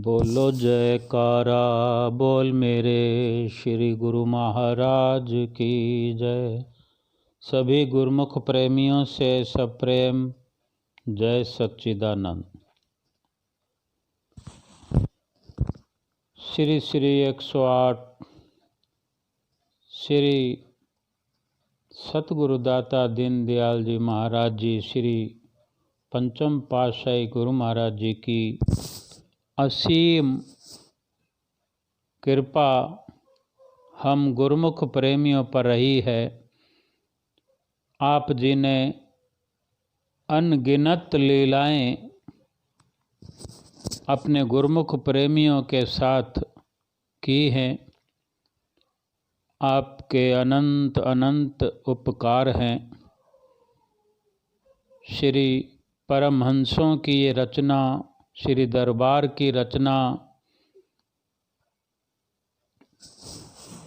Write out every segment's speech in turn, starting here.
बोलो जयकारा बोल मेरे श्री गुरु महाराज की जय। सभी गुरुमुख प्रेमियों से सप्रेम जय सच्चिदानंद। श्री श्री 108 श्री सतगुरुदाता दीनदयाल जी महाराज जी श्री पंचम पातशाही गुरु महाराज जी की असीम कृपा हम गुरुमुख प्रेमियों पर रही है। आप जी ने अनगिनत लीलाएं अपने गुरुमुख प्रेमियों के साथ की हैं। आपके अनंत अनंत उपकार हैं। श्री परमहंसों की ये रचना, श्री दरबार की रचना,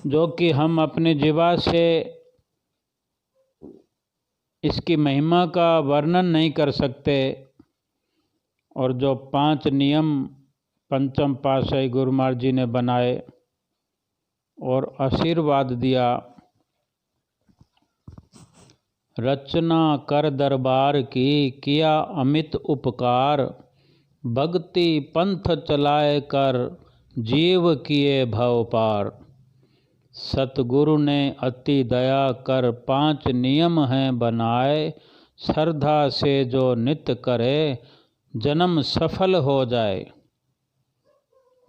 जो कि हम अपनी जीवा से इसकी महिमा का वर्णन नहीं कर सकते, और जो 5 नियम पंचम पातशाही गुरु महाराज जी ने बनाए और आशीर्वाद दिया, रचना कर दरबार की किया अमित उपकार, भक्ति पंथ चलाए कर जीव किए भव पार। सतगुरु ने अति दया कर 5 नियम हैं बनाए, श्रद्धा से जो नित्य करे जन्म सफल हो जाए।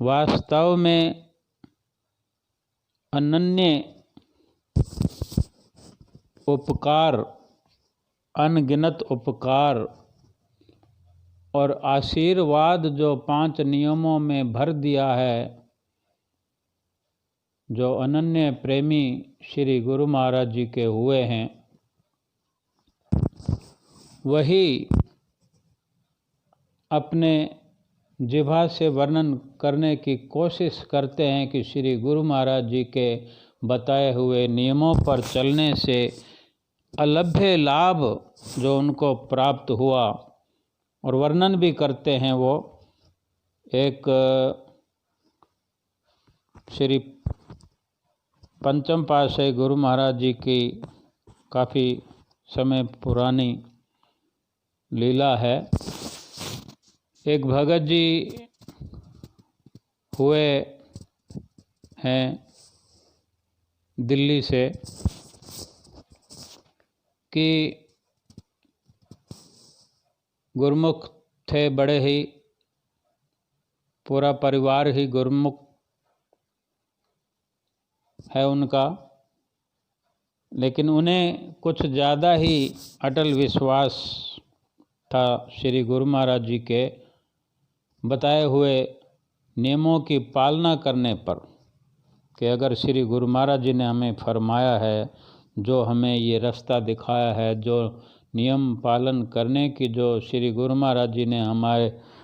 वास्तव में अनन्य उपकार, अनगिनत उपकार और आशीर्वाद जो 5 नियमों में भर दिया है, जो अनन्य प्रेमी श्री गुरु महाराज जी के हुए हैं, वही अपने जिह्वा से वर्णन करने की कोशिश करते हैं कि श्री गुरु महाराज जी के बताए हुए नियमों पर चलने से अलभ्य लाभ जो उनको प्राप्त हुआ, और वर्णन भी करते हैं। वो एक श्री पंचम पातशाही गुरु महाराज जी की काफ़ी समय पुरानी लीला है। एक भगत जी हुए हैं दिल्ली से, कि गुरुमुख थे, बड़े ही, पूरा परिवार ही गुरुमुख है उनका, लेकिन उन्हें कुछ ज़्यादा ही अटल विश्वास था श्री गुरु महाराज जी के बताए हुए नियमों की पालना करने पर, कि अगर श्री गुरु महाराज जी ने हमें फरमाया है, जो हमें ये रास्ता दिखाया है, जो नियम पालन करने की जो श्री गुरु महाराज जी ने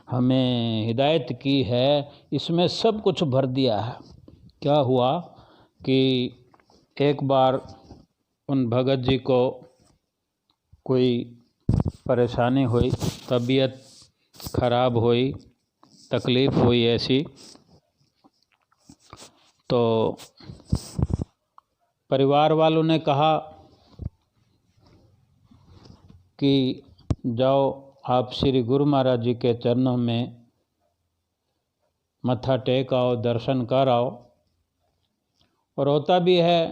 हमें हिदायत की है, इसमें सब कुछ भर दिया है। क्या हुआ कि एक बार उन भगत जी को कोई परेशानी हुई, तबीयत खराब हुई, तकलीफ़ हुई ऐसी, तो परिवार वालों ने कहा कि जाओ आप श्री गुरु महाराज जी के चरणों में मत्था टेक आओ, दर्शन कर आओ। और होता भी है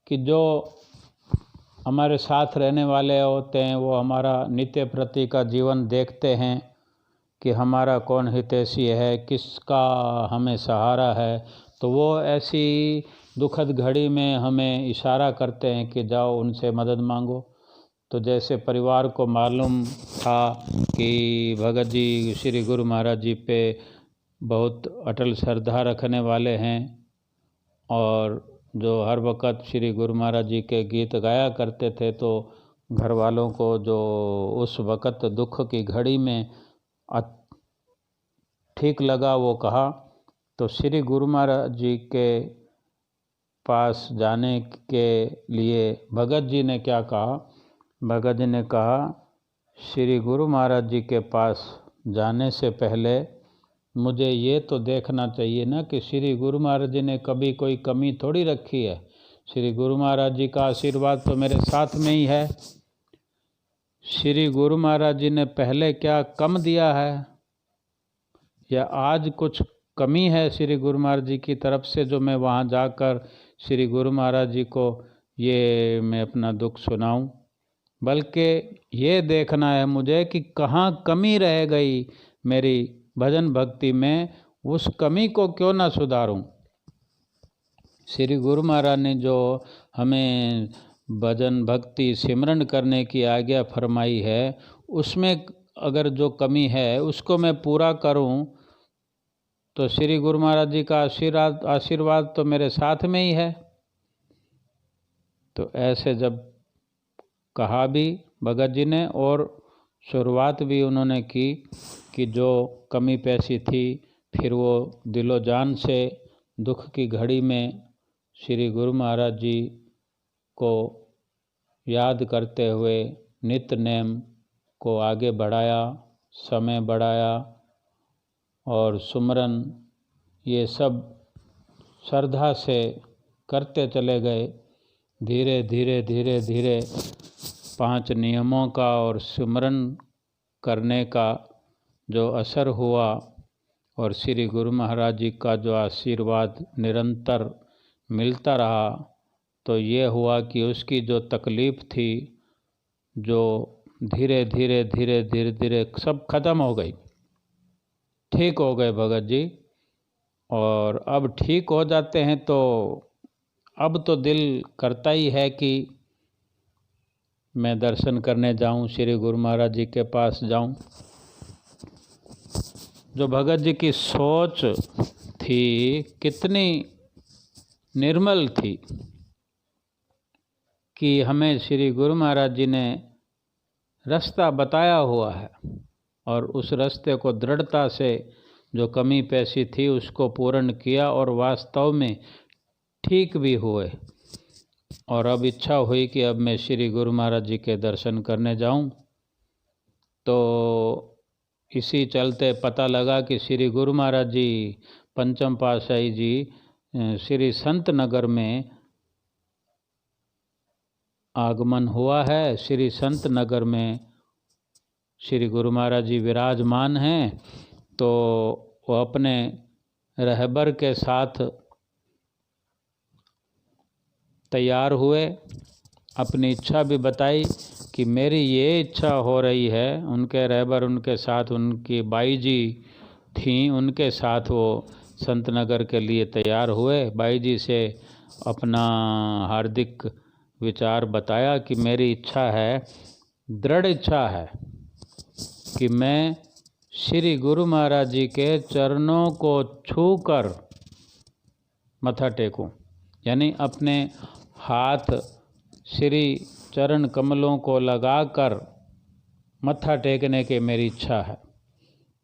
कि जो हमारे साथ रहने वाले होते हैं, वो हमारा नित्य प्रति का जीवन देखते हैं कि हमारा कौन हितैषी है, किसका हमें सहारा है, तो वो ऐसी दुखद घड़ी में हमें इशारा करते हैं कि जाओ उनसे मदद मांगो। तो जैसे परिवार को मालूम था कि भगत जी श्री गुरु महाराज जी पे बहुत अटल श्रद्धा रखने वाले हैं, और जो हर वक्त श्री गुरु महाराज जी के गीत गाया करते थे, तो घर वालों को जो उस वक्त दुख की घड़ी में ठीक लगा, वो कहा। तो श्री गुरु महाराज जी के पास जाने के लिए भगत जी ने क्या कहा? भगत जी ने कहा, श्री गुरु महाराज जी के पास जाने से पहले मुझे ये तो देखना चाहिए ना कि श्री गुरु महाराज जी ने कभी कोई कमी थोड़ी रखी है। श्री गुरु महाराज जी का आशीर्वाद तो मेरे साथ में ही है। श्री गुरु महाराज जी ने पहले क्या कम दिया है या आज कुछ कमी है श्री गुरु महाराज जी की तरफ से, जो मैं वहाँ जाकर श्री गुरु महाराज जी को ये मैं अपना दुख सुनाऊं। बल्कि ये देखना है मुझे कि कहाँ कमी रह गई मेरी भजन भक्ति में, उस कमी को क्यों ना सुधारूं। श्री गुरु महाराज ने जो हमें भजन भक्ति सिमरन करने की आज्ञा फरमाई है, उसमें अगर जो कमी है उसको मैं पूरा करूं तो श्री गुरु महाराज जी का आशीर्वाद तो मेरे साथ में ही है। तो ऐसे जब कहा भी भगत जी ने, और शुरुआत भी उन्होंने की कि जो कमी पैसी थी, फिर वो दिलो जान से दुख की घड़ी में श्री गुरु महाराज जी को याद करते हुए नित्य नेम को आगे बढ़ाया, समय बढ़ाया और सुमरन ये सब श्रद्धा से करते चले गए। धीरे धीरे धीरे धीरे 5 नियमों का और सुमरन करने का जो असर हुआ और श्री गुरु महाराज जी का जो आशीर्वाद निरंतर मिलता रहा, तो ये हुआ कि उसकी जो तकलीफ़ थी, जो धीरे धीरे धीरे धीरे धीरे सब खत्म हो गई, ठीक हो गए भगत जी। और अब ठीक हो जाते हैं तो अब तो दिल करता ही है कि मैं दर्शन करने जाऊं, श्री गुरु महाराज जी के पास जाऊं। जो भगत जी की सोच थी कितनी निर्मल थी कि हमें श्री गुरु महाराज जी ने रास्ता बताया हुआ है और उस रास्ते को दृढ़ता से, जो कमी पैसी थी उसको पूर्ण किया और वास्तव में ठीक भी हुए। और अब इच्छा हुई कि अब मैं श्री गुरु महाराज जी के दर्शन करने जाऊं। तो इसी चलते पता लगा कि श्री गुरु महाराज जी पंचम पातशाही जी श्री संत नगर में आगमन हुआ है। श्री संत नगर में श्री गुरु महाराज जी विराजमान हैं। तो वो अपने रहबर के साथ तैयार हुए, अपनी इच्छा भी बताई कि मेरी ये इच्छा हो रही है। उनके रहबर उनके साथ उनकी बाई जी थीं, उनके साथ वो संत नगर के लिए तैयार हुए। बाई जी से अपना हार्दिक विचार बताया कि मेरी इच्छा है, दृढ़ इच्छा है कि मैं श्री गुरु महाराज जी के चरणों को छूकर मत्था टेकूं, यानी अपने हाथ श्री चरण कमलों को लगाकर मत्था टेकने की मेरी इच्छा है।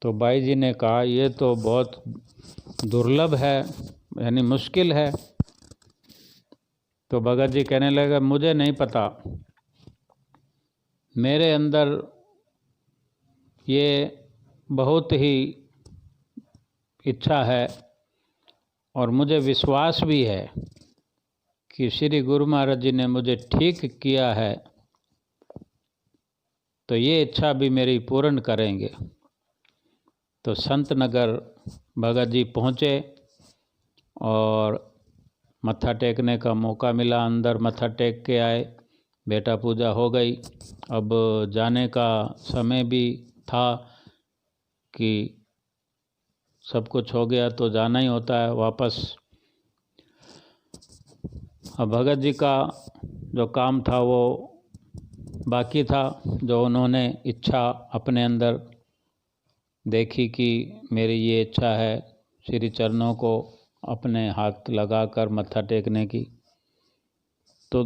तो बाई जी ने कहा ये तो बहुत दुर्लभ है, यानी मुश्किल है। तो भगत जी कहने लगे मुझे नहीं पता, मेरे अंदर ये बहुत ही इच्छा है और मुझे विश्वास भी है कि श्री गुरु महाराज जी ने मुझे ठीक किया है, तो ये इच्छा भी मेरी पूर्ण करेंगे। तो संत नगर भगत जी पहुँचे और मत्था टेकने का मौका मिला, अंदर मत्था टेक के आए, बेटा पूजा हो गई। अब जाने का समय भी था कि सब कुछ हो गया तो जाना ही होता है वापस। अब भगत जी का जो काम था वो बाकी था, जो उन्होंने इच्छा अपने अंदर देखी कि मेरी ये इच्छा है श्री चरणों को अपने हाथ लगाकर मत्था टेकने की। तो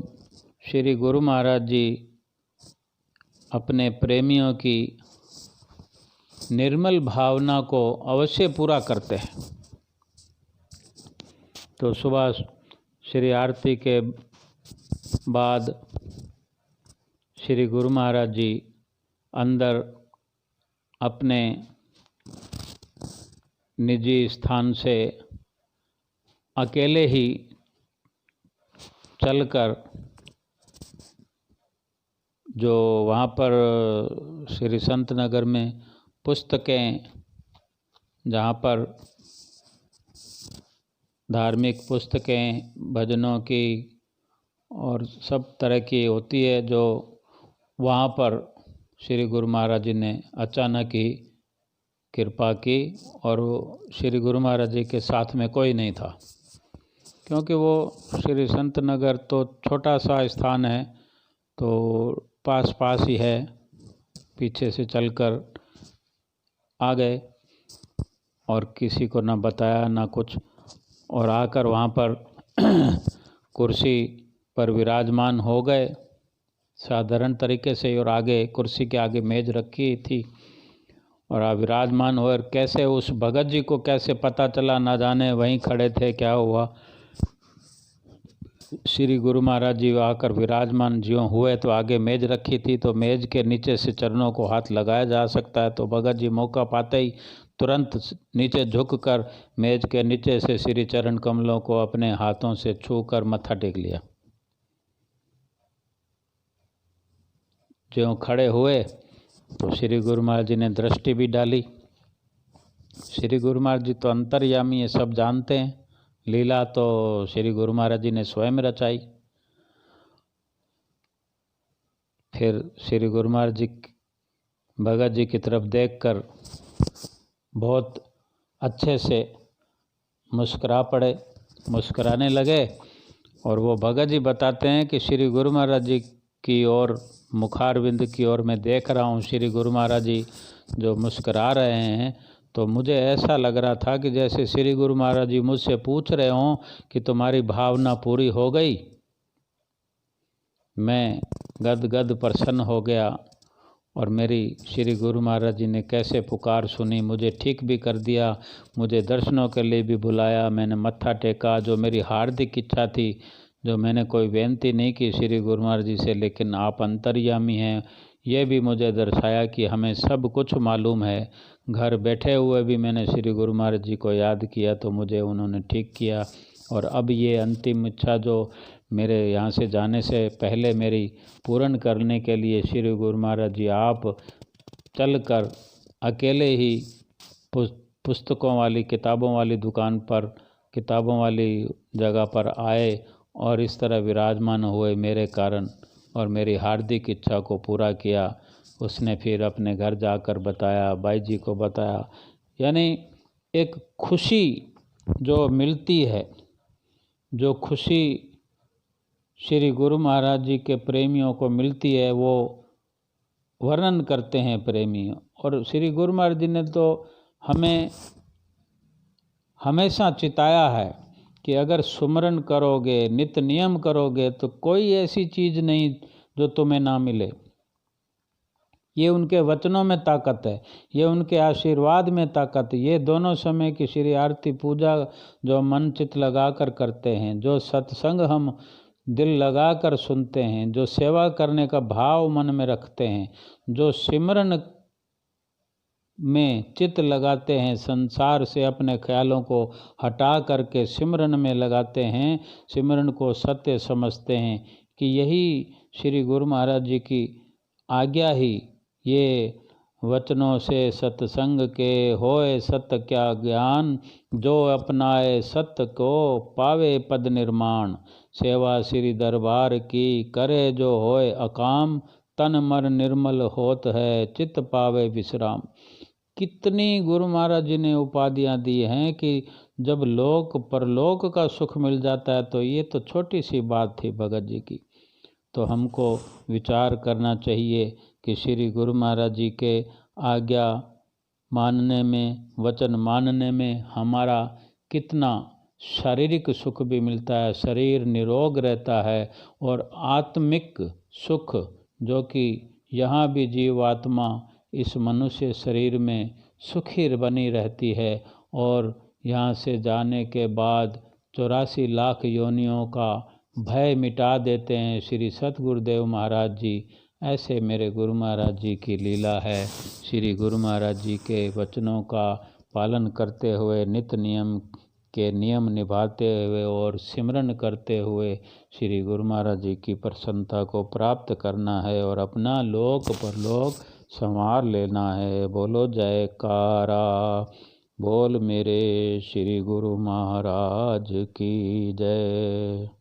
श्री गुरु महाराज जी अपने प्रेमियों की निर्मल भावना को अवश्य पूरा करते हैं। तो सुबह श्री आरती के बाद श्री गुरु महाराज जी अंदर अपने निजी स्थान से अकेले ही चलकर जो वहाँ पर श्री संत नगर में पुस्तकें, जहाँ पर धार्मिक पुस्तकें भजनों की और सब तरह की होती है, जो वहाँ पर श्री गुरु महाराज जी ने अचानक ही कृपा की। और वो श्री गुरु महाराज जी के साथ में कोई नहीं था, क्योंकि वो श्री संत नगर तो छोटा सा स्थान है, तो पास पास ही है। पीछे से चलकर आ गए और किसी को ना बताया ना कुछ, और आकर वहाँ पर कुर्सी पर विराजमान हो गए साधारण तरीके से, और आगे कुर्सी के आगे मेज रखी थी और आप विराजमान हो। और कैसे उस भगत जी को कैसे पता चला, ना जाने वहीं खड़े थे, क्या हुआ। श्री गुरु महाराज जी आकर विराजमान ज्यों हुए तो आगे मेज रखी थी, तो मेज के नीचे से चरणों को हाथ लगाया जा सकता है। तो भगत जी मौका पाते ही तुरंत नीचे झुककर मेज के नीचे से श्री चरण कमलों को अपने हाथों से छूकर मत्था टेक लिया। ज्यों खड़े हुए तो श्री गुरु महाराज जी ने दृष्टि भी डाली। श्री गुरु महाराज जी तो अंतर्यामी है, सब जानते हैं। लीला तो श्री गुरु महाराज जी ने स्वयं रचाई। फिर श्री गुरु महाराज जी भगत जी की तरफ देखकर बहुत अच्छे से मुस्कुरा पड़े, मुस्कुराने लगे। और वो भगत जी बताते हैं कि श्री गुरु महाराज जी की ओर, मुखारविंद की ओर मैं देख रहा हूँ, श्री गुरु महाराज जी जो मुस्कुरा रहे हैं, तो मुझे ऐसा लग रहा था कि जैसे श्री गुरु महाराज जी मुझसे पूछ रहे हों कि तुम्हारी भावना पूरी हो गई। मैं गदगद प्रसन्न हो गया और मेरी श्री गुरु महाराज जी ने कैसे पुकार सुनी, मुझे ठीक भी कर दिया, मुझे दर्शनों के लिए भी बुलाया, मैंने मत्था टेका। जो मेरी हार्दिक इच्छा थी, जो मैंने कोई बेनती नहीं की श्री गुरु महाराज जी से, लेकिन आप अंतर्यामी हैं, ये भी मुझे दर्शाया कि हमें सब कुछ मालूम है। घर बैठे हुए भी मैंने श्री गुरु महाराज जी को याद किया तो मुझे उन्होंने ठीक किया। और अब ये अंतिम इच्छा जो मेरे यहाँ से जाने से पहले मेरी पूर्ण करने के लिए श्री गुरु महाराज जी आप चलकर अकेले ही पुस्तकों वाली, किताबों वाली दुकान पर, किताबों वाली जगह पर आए और इस तरह विराजमान हुए मेरे कारण, और मेरी हार्दिक इच्छा को पूरा किया। उसने फिर अपने घर जाकर बताया, बाई जी को बताया। यानी एक खुशी जो मिलती है, जो खुशी श्री गुरु महाराज जी के प्रेमियों को मिलती है, वो वर्णन करते हैं प्रेमी। और श्री गुरु महाराज जी ने तो हमें हमेशा चिताया है कि अगर सुमरन करोगे, नित्य नियम करोगे, तो कोई ऐसी चीज़ नहीं जो तुम्हें ना मिले। ये उनके वचनों में ताकत है, ये उनके आशीर्वाद में ताकत है। ये दोनों समय की श्री आरती पूजा जो मन चित लगाकर करते हैं, जो सत्संग हम दिल लगाकर सुनते हैं, जो सेवा करने का भाव मन में रखते हैं, जो सिमरन में चित्त लगाते हैं, संसार से अपने ख्यालों को हटा करके सिमरन में लगाते हैं, सिमरन को सत्य समझते हैं कि यही श्री गुरु महाराज जी की आज्ञा ही ये वचनों से सत्संग के होए सत्य क्या ज्ञान, जो अपनाए सत्य को पावे पद निर्माण, सेवा श्री दरबार की करे जो होए अकाम, तन मन निर्मल होत है चित्त पावे विश्राम। कितनी गुरु महाराज जी ने उपाधियाँ दी हैं कि जब लोक परलोक का सुख मिल जाता है तो ये तो छोटी सी बात थी भगत जी की। तो हमको विचार करना चाहिए कि श्री गुरु महाराज जी के आज्ञा मानने में, वचन मानने में हमारा कितना शारीरिक सुख भी मिलता है, शरीर निरोग रहता है, और आत्मिक सुख जो कि यहाँ भी जीवात्मा इस मनुष्य शरीर में सुखी बनी रहती है, और यहाँ से जाने के बाद 84 लाख योनियों का भय मिटा देते हैं श्री सतगुरुदेव महाराज जी। ऐसे मेरे गुरु महाराज जी की लीला है। श्री गुरु महाराज जी के वचनों का पालन करते हुए, नित्य नियम के नियम निभाते हुए और सिमरन करते हुए श्री गुरु महाराज जी की प्रसन्नता को प्राप्त करना है और अपना लोक परलोक संवार लेना है। बोलो जयकारा, बोल मेरे श्री गुरु महाराज की जय।